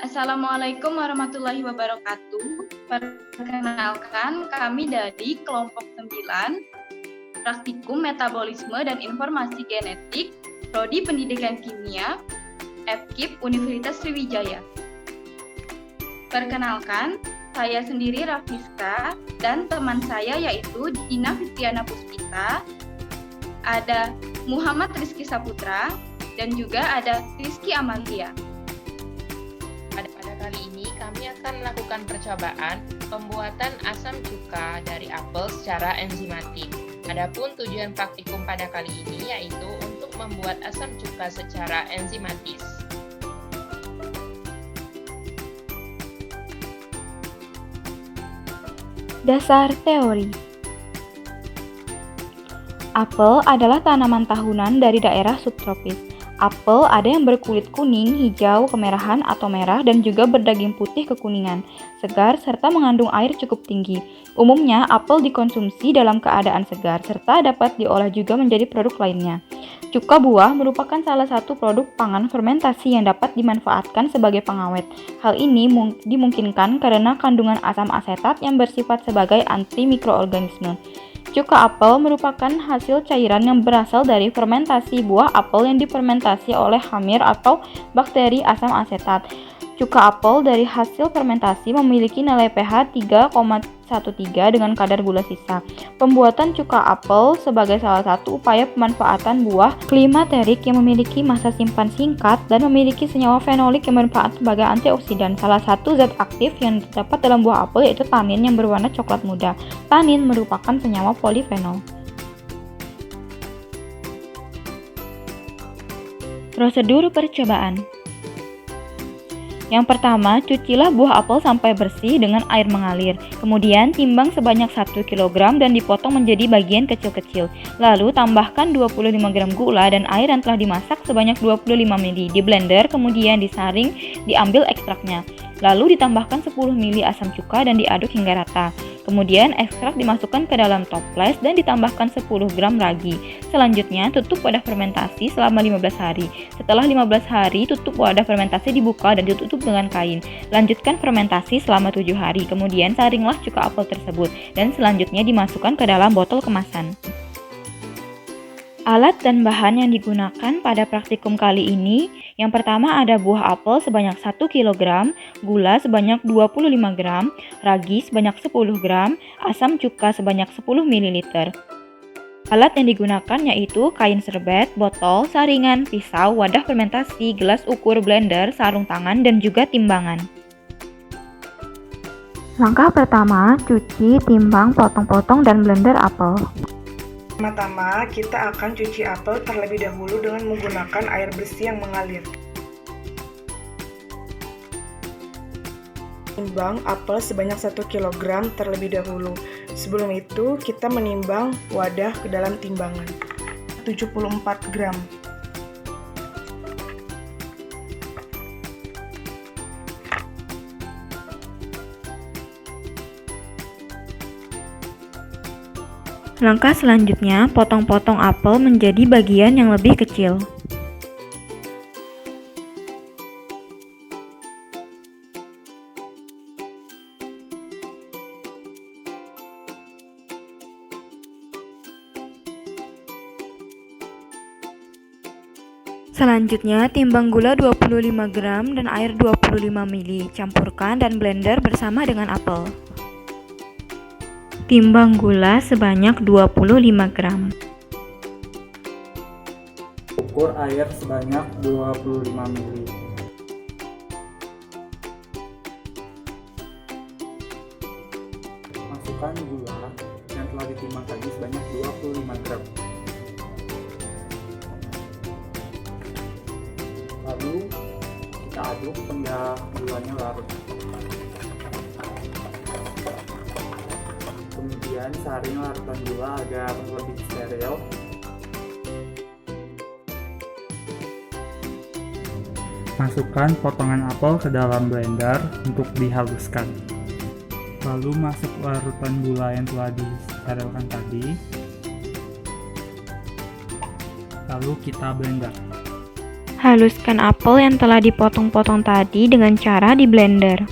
Assalamualaikum warahmatullahi wabarakatuh. Perkenalkan, kami dari kelompok 9, Praktikum Metabolisme dan Informasi Genetik, Prodi Pendidikan Kimia, FKIP Universitas Sriwijaya. Perkenalkan, saya sendiri Rafiska dan teman saya yaitu Dina Fitriana Puspita, ada Muhammad Rizky Saputra, dan juga ada Rizky Amalia. Pada kali ini kami akan melakukan percobaan pembuatan asam cuka dari apel secara enzimatik. Adapun tujuan praktikum pada kali ini yaitu untuk membuat asam cuka secara enzimatis. Dasar teori. Apel adalah tanaman tahunan dari daerah subtropis. Apel ada yang berkulit kuning, hijau, kemerahan atau merah dan juga berdaging putih kekuningan, segar serta mengandung air cukup tinggi. Umumnya apel dikonsumsi dalam keadaan segar serta dapat diolah juga menjadi produk lainnya. Cuka buah merupakan salah satu produk pangan fermentasi yang dapat dimanfaatkan sebagai pengawet. Hal ini dimungkinkan karena kandungan asam asetat yang bersifat sebagai antimikroorganisme. Cuka apel merupakan hasil cairan yang berasal dari fermentasi buah apel yang difermentasi oleh hamir atau bakteri asam asetat. Cuka apel dari hasil fermentasi memiliki nilai pH 3,13 dengan kadar gula sisa. Pembuatan cuka apel sebagai salah satu upaya pemanfaatan buah klimaterik yang memiliki masa simpan singkat dan memiliki senyawa fenolik yang bermanfaat sebagai antioksidan. Salah satu zat aktif yang terdapat dalam buah apel yaitu tanin yang berwarna coklat muda. Tanin merupakan senyawa polifenol. Prosedur percobaan. Yang pertama, cucilah buah apel sampai bersih dengan air mengalir. Kemudian, timbang sebanyak 1 kg dan dipotong menjadi bagian kecil-kecil. Lalu, tambahkan 25 gram gula dan air yang telah dimasak sebanyak 25 ml. Di blender, kemudian disaring, diambil ekstraknya. Lalu, ditambahkan 10 ml asam cuka dan diaduk hingga rata. Kemudian, ekstrak dimasukkan ke dalam toples dan ditambahkan 10 gram ragi. Selanjutnya, tutup wadah fermentasi selama 15 hari. Setelah 15 hari, tutup wadah fermentasi dibuka dan ditutup dengan kain. Lanjutkan fermentasi selama 7 hari. Kemudian, saringlah cuka apel tersebut dan selanjutnya dimasukkan ke dalam botol kemasan. Alat dan bahan yang digunakan pada praktikum kali ini, yang pertama ada buah apel sebanyak 1 kg, gula sebanyak 25 gram, ragi sebanyak 10 gram, asam cuka sebanyak 10 ml. Alat yang digunakan yaitu kain serbet, botol, saringan, pisau, wadah fermentasi, gelas ukur, blender, sarung tangan, dan juga timbangan. Langkah pertama, cuci, timbang, potong-potong, dan blender apel. Pertama-tama, kita akan cuci apel terlebih dahulu dengan menggunakan air bersih yang mengalir. Timbang apel sebanyak 1 kg terlebih dahulu. Sebelum itu, kita menimbang wadah ke dalam timbangan. 74 gram. Langkah selanjutnya, potong-potong apel menjadi bagian yang lebih kecil. Selanjutnya, timbang gula 25 gram dan air 25 ml. Campurkan dan blender bersama dengan apel. Timbang gula sebanyak 25 gram. Ukur air sebanyak 25 ml. Masukkan gula yang telah ditimbang tadi sebanyak 25 gram. Lalu kita aduk hingga gulanya larut. Kemudian saring larutan gula agar lebih steril. Masukkan potongan apel ke dalam blender untuk dihaluskan. Lalu masuk larutan gula yang telah disterilkan tadi. Lalu kita blender. Haluskan apel yang telah dipotong-potong tadi dengan cara di blender.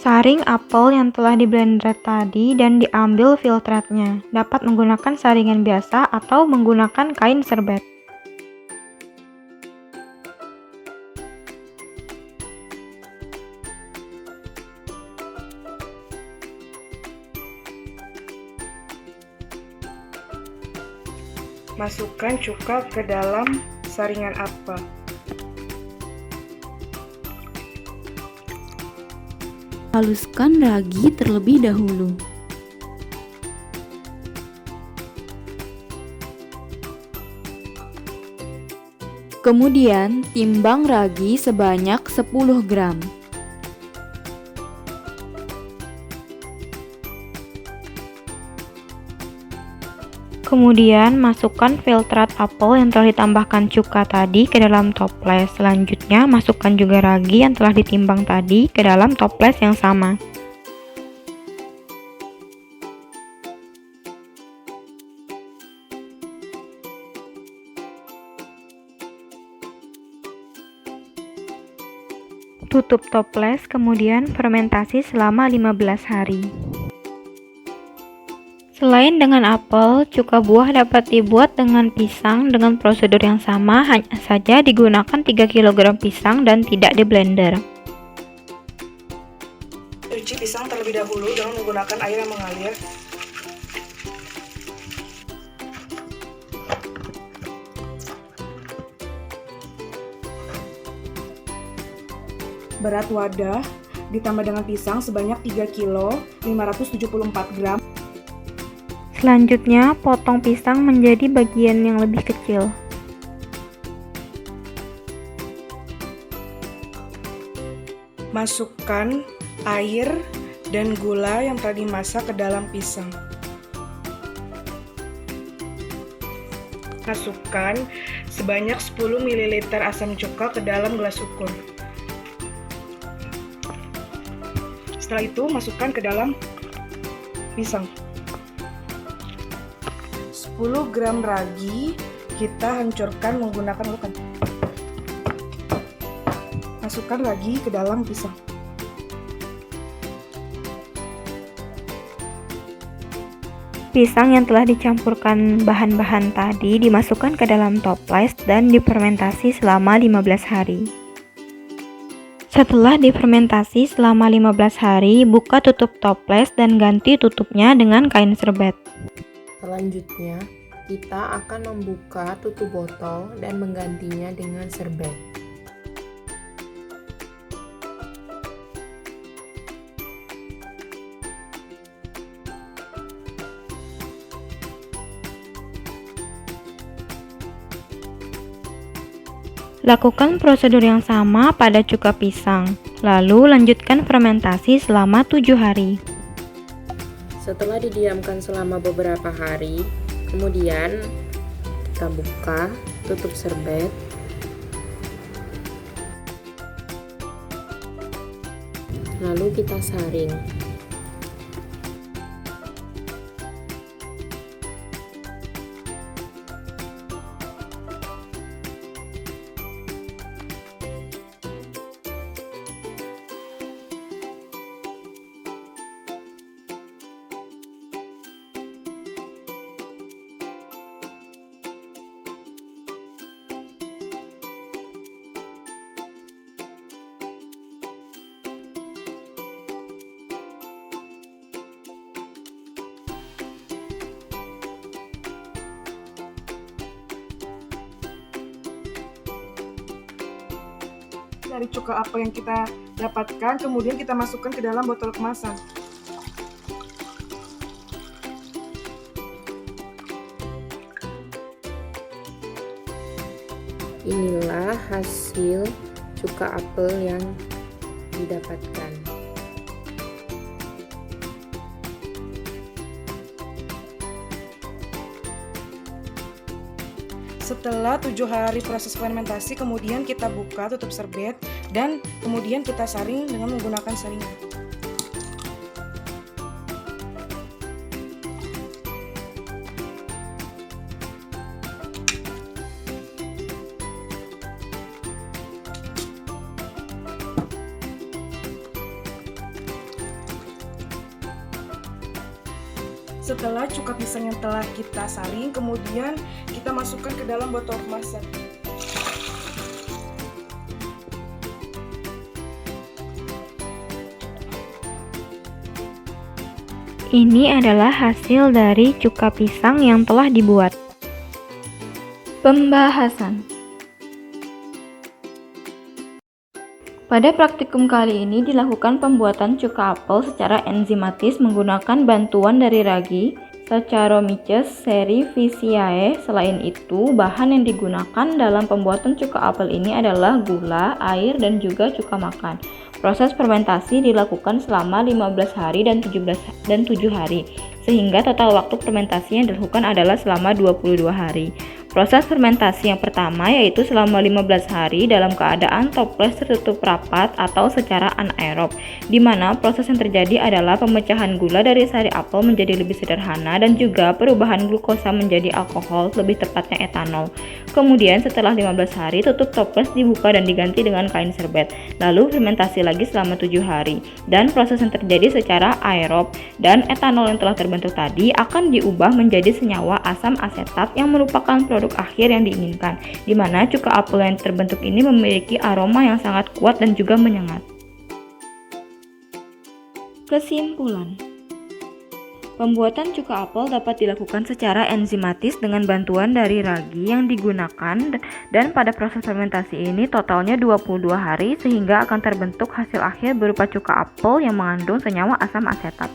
Saring apel yang telah diblender tadi dan diambil filtratnya. Dapat menggunakan saringan biasa atau menggunakan kain serbet. Masukkan cuka ke dalam saringan apel. Haluskan ragi terlebih dahulu. Kemudian timbang ragi sebanyak 10 gram. Kemudian masukkan filtrat apel yang telah ditambahkan cuka tadi ke dalam toples. Selanjutnya masukkan juga ragi yang telah ditimbang tadi ke dalam toples yang sama. Tutup toples, kemudian fermentasi selama 15 hari. Selain dengan apel, cuka buah dapat dibuat dengan pisang dengan prosedur yang sama, hanya saja digunakan 3 kg pisang dan tidak di blender. Cuci pisang terlebih dahulu dengan menggunakan air yang mengalir. Berat wadah ditambah dengan pisang sebanyak 3 kg 574 gram. Selanjutnya, potong pisang menjadi bagian yang lebih kecil. Masukkan air dan gula yang telah dimasak ke dalam pisang. Masukkan sebanyak 10 ml asam cuka ke dalam gelas ukur. Setelah itu, masukkan ke dalam pisang. 10 gram ragi kita hancurkan menggunakan lukan. Masukkan ragi ke dalam pisang. Pisang yang telah dicampurkan bahan-bahan tadi dimasukkan ke dalam toples dan difermentasi selama 15 hari. Setelah difermentasi selama 15 hari, buka tutup toples dan ganti tutupnya dengan kain serbet. Selanjutnya, kita akan membuka tutup botol dan menggantinya dengan serbet. Lakukan prosedur yang sama pada cuka pisang, lalu lanjutkan fermentasi selama 7 hari. Setelah didiamkan selama beberapa hari, kemudian kita buka, tutup serbet, lalu kita saring. Dari cuka apel yang kita dapatkan, kemudian kita masukkan ke dalam botol kemasan. Inilah hasil cuka apel yang didapatkan. Setelah 7 hari proses fermentasi, kemudian kita buka tutup serbet dan kemudian kita saring dengan menggunakan saringan. Setelah cuka pisang yang telah kita saring, kemudian kita masukkan ke dalam botol kemasan. Ini adalah hasil dari cuka pisang yang telah dibuat. Pembahasan. Pada praktikum kali ini dilakukan pembuatan cuka apel secara enzimatis menggunakan bantuan dari ragi Saccharomyces cerevisiae. Selain itu, bahan yang digunakan dalam pembuatan cuka apel ini adalah gula, air, dan juga cuka makan. Proses fermentasi dilakukan selama 15 hari dan 7 hari, sehingga total waktu fermentasi yang dilakukan adalah selama 22 hari. Proses fermentasi yang pertama yaitu selama 15 hari dalam keadaan toples tertutup rapat atau secara anaerob, di mana proses yang terjadi adalah pemecahan gula dari sari apel menjadi lebih sederhana dan juga perubahan glukosa menjadi alkohol, lebih tepatnya etanol. Kemudian setelah 15 hari tutup toples dibuka dan diganti dengan kain serbet, lalu fermentasi lagi selama 7 hari, dan proses yang terjadi secara aerob dan etanol yang telah terbentuk tadi akan diubah menjadi senyawa asam asetat yang merupakan produk akhir yang diinginkan, di mana cuka apel yang terbentuk ini memiliki aroma yang sangat kuat dan juga menyengat. Kesimpulan. Pembuatan cuka apel dapat dilakukan secara enzimatis dengan bantuan dari ragi yang digunakan, dan pada proses fermentasi ini totalnya 22 hari sehingga akan terbentuk hasil akhir berupa cuka apel yang mengandung senyawa asam asetat.